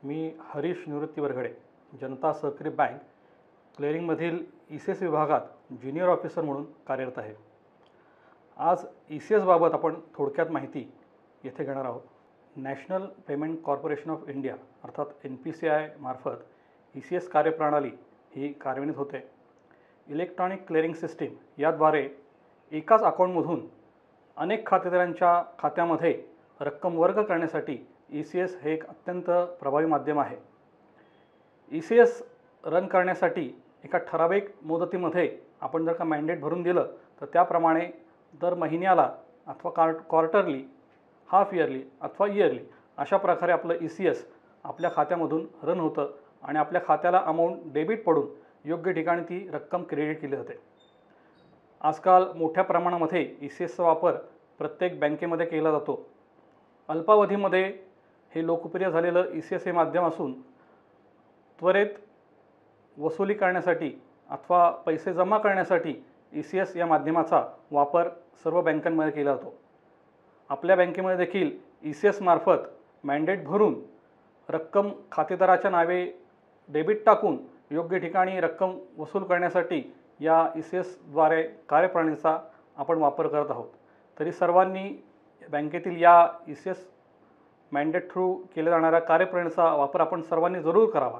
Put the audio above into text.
मी हरीश निवृत्ती वरघडे, जनता सहकारी bank क्लिअरिंगमधील ECS विभागात junior officer म्हणून कार्यरत आहे। आज ECS बाबत आपण थोडक्यात माहिती येथे घेणार आहोत। National payment corporation of India अर्थात NPCI मार्फत ECS कार्यप्रणाली ही कार्यान्वित होते। इलेक्ट्रॉनिक क्लिअरिंग सिस्टीम याद्वारे एकाच अकाउंटमधून अनेक खातेदारांच्या खात्यामध्ये रक्कम वर्ग करण्यासाठी ECS हे एक अत्यंत प्रभावी माध्यम आहे। ECS रन करण्यासाठी एका ठराविक मुदतीमध्ये आपण जर का मॅन्डेट भरून दिलं तर त्याप्रमाणे दर महिन्याला अथवा क्वार्टरली, हाफ इयरली अथवा इयरली अशा प्रकारे आपलं ECS आपल्या खात्यामधून रन होतं आणि आपल्या खात्याला अमाऊंट डेबिट पडून योग्य ठिकाणी ती रक्कम क्रेडिट केली जाते। आजकाल मोठ्या प्रमाणामध्ये ECSचा वापर प्रत्येक बँकेमध्ये केला जातो। अल्पावधीमध्ये हे लोकप्रिय झालेलं ECS हे माध्यम असून त्वरित वसुली करण्यासाठी अथवा पैसे जमा करण्यासाठी ECS या माध्यमाचा वापर सर्व बँकांमध्ये केला जातो। आपल्या बँकेमध्ये देखील ECS मार्फत मॅन्डेट भरून रक्कम खातेदाराच्या नावे डेबिट टाकून योग्य ठिकाणी रक्कम वसूल करण्यासाठी या ECSद्वारे कार्यप्रणालीचा आपण वापर करत आहोत। तरी सर्वांनी बँकेतील या ECS मॅन्डेट थ्रू केल्या जाणाऱ्या कार्यप्रणालीचा वापर आपण सर्वांनी जरूर करावा।